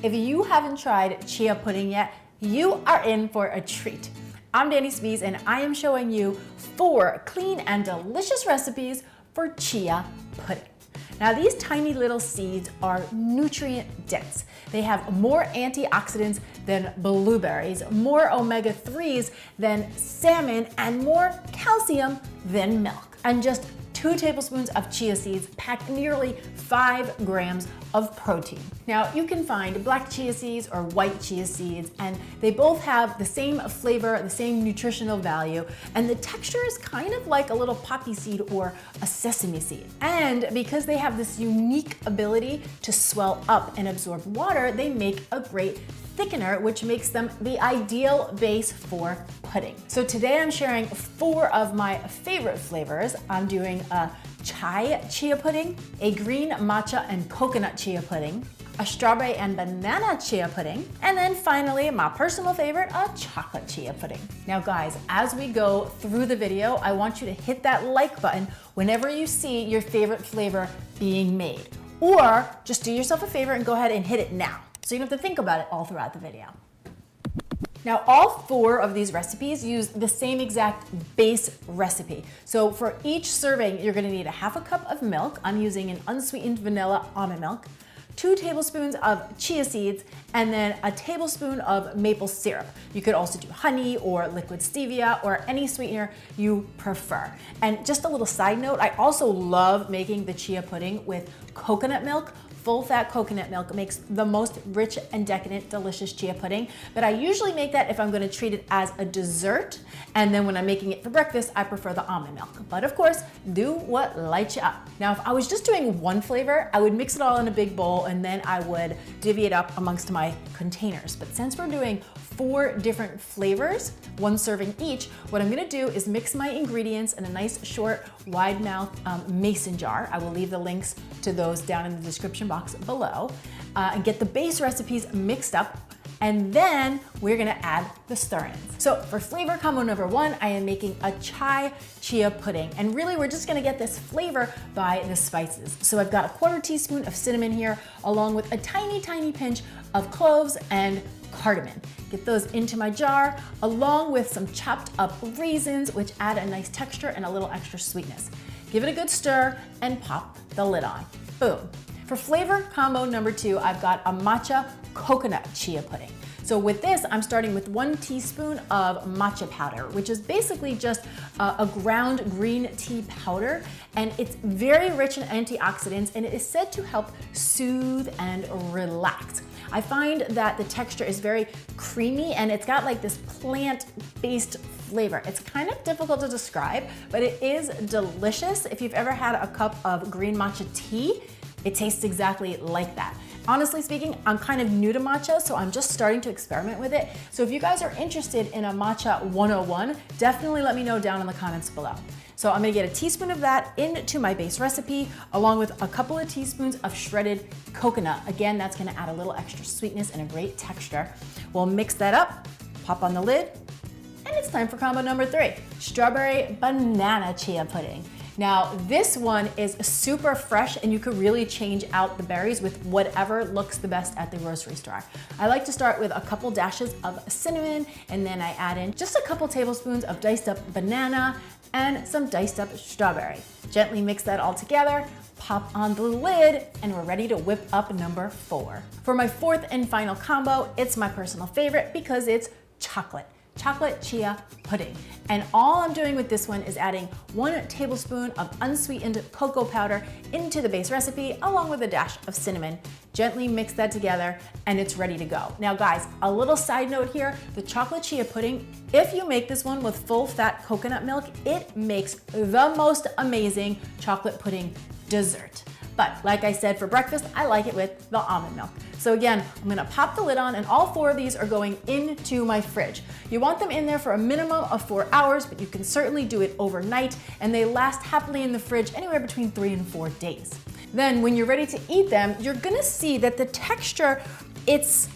If you haven't tried chia pudding yet, you are in for a treat. I'm Danny Spies and I am showing you 4 clean and delicious recipes for chia pudding. Now these tiny little seeds are nutrient dense. They have more antioxidants than blueberries, more omega-3s than salmon, and more calcium than milk. And just 2 tablespoons of chia seeds pack nearly 5 grams of protein. Now you can find black chia seeds or white chia seeds, and they both have the same flavor, the same nutritional value, and the texture is kind of like a little poppy seed or a sesame seed. And because they have this unique ability to swell up and absorb water, they make a great thickener, which makes them the ideal base for pudding. So today I'm sharing 4 of my favorite flavors. I'm doing a chai chia pudding, a green matcha and coconut chia pudding, a strawberry and banana chia pudding, and then finally, my personal favorite, a chocolate chia pudding. Now guys, as we go through the video, I want you to hit that like button whenever you see your favorite flavor being made. Or just do yourself a favor and go ahead and hit it now, so you don't have to think about it all throughout the video. Now, all 4 of these recipes use the same exact base recipe. So for each serving, you're gonna need a half a cup of milk. I'm using an unsweetened vanilla almond milk, 2 tablespoons of chia seeds, and then a tablespoon of maple syrup. You could also do honey or liquid stevia or any sweetener you prefer. And just a little side note, I also love making the chia pudding with coconut milk. Full-fat coconut milk makes the most rich and decadent, delicious chia pudding, but I usually make that if I'm gonna treat it as a dessert, and then when I'm making it for breakfast, I prefer the almond milk. But of course, do what lights you up. Now, if I was just doing one flavor, I would mix it all in a big bowl, and then I would divvy it up amongst my containers. But since we're doing 4 different flavors, 1 serving each, what I'm gonna do is mix my ingredients in a nice, short, wide mouth mason jar. I will leave the links to those down in the description box below, and get the base recipes mixed up, and then we're gonna add the stir-ins. So for flavor combo number 1, I am making a chai chia pudding, and really we're just gonna get this flavor by the spices. So I've got a 1/4 teaspoon of cinnamon here, along with a tiny, tiny pinch of cloves and cardamom. Get those into my jar, along with some chopped up raisins, which add a nice texture and a little extra sweetness. Give it a good stir and pop the lid on. Boom. For flavor combo number 2, I've got a matcha coconut chia pudding. So with this, I'm starting with 1 teaspoon of matcha powder, which is basically just a ground green tea powder, and it's very rich in antioxidants, and it is said to help soothe and relax. I find that the texture is very creamy, and it's got like this plant-based flavor. It's kind of difficult to describe, but it is delicious. If you've ever had a cup of green matcha tea, it tastes exactly like that. Honestly speaking, I'm kind of new to matcha, so I'm just starting to experiment with it. So if you guys are interested in a matcha 101, definitely let me know down in the comments below. So I'm gonna get a teaspoon of that into my base recipe, along with a couple of teaspoons of shredded coconut. Again, that's gonna add a little extra sweetness and a great texture. We'll mix that up, pop on the lid, and it's time for combo number 3, strawberry banana chia pudding. Now, this one is super fresh, and you could really change out the berries with whatever looks the best at the grocery store. I like to start with a couple dashes of cinnamon, and then I add in just a couple tablespoons of diced up banana and some diced up strawberry. Gently mix that all together, pop on the lid, and we're ready to whip up number 4. For my 4th and final combo, it's my personal favorite because it's chocolate chia pudding. And all I'm doing with this one is adding 1 tablespoon of unsweetened cocoa powder into the base recipe, along with a dash of cinnamon. Gently mix that together, and it's ready to go. Now guys, a little side note here, the chocolate chia pudding, if you make this one with full fat coconut milk, it makes the most amazing chocolate pudding dessert. But like I said, for breakfast, I like it with the almond milk. So again, I'm gonna pop the lid on, and all 4 of these are going into my fridge. You want them in there for a minimum of 4 hours, but you can certainly do it overnight, and they last happily in the fridge anywhere between 3 and 4 days. Then when you're ready to eat them, you're gonna see that the texture, it's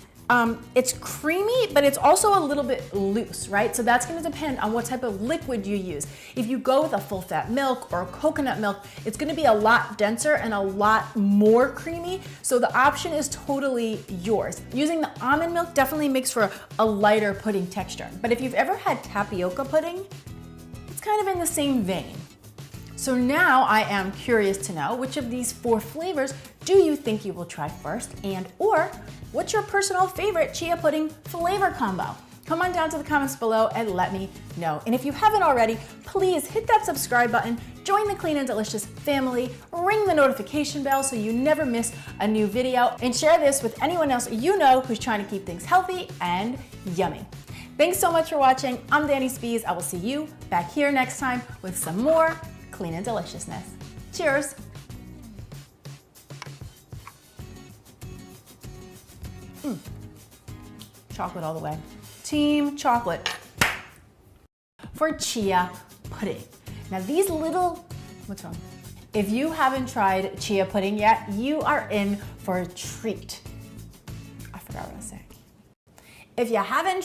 It's creamy, but it's also a little bit loose, right? So that's gonna depend on what type of liquid you use. If you go with a full fat milk or coconut milk, it's gonna be a lot denser and a lot more creamy. So the option is totally yours. Using the almond milk definitely makes for a lighter pudding texture. But if you've ever had tapioca pudding, it's kind of in the same vein. So now I am curious to know which of these 4 flavors do you think you will try first, and or what's your personal favorite chia pudding flavor combo? Come on down to the comments below and let me know. And if you haven't already, please hit that subscribe button, join the Clean and Delicious family, ring the notification bell so you never miss a new video, and share this with anyone else you know who's trying to keep things healthy and yummy. Thanks so much for watching. I'm Danny Spies. I will see you back here next time with some more Clean and Deliciousness. Cheers. Chocolate all the way. Team chocolate for chia pudding. Now these little, what's wrong? If you haven't tried chia pudding yet, you are in for a treat. I forgot what I was saying. If you haven't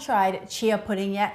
tried chia pudding yet,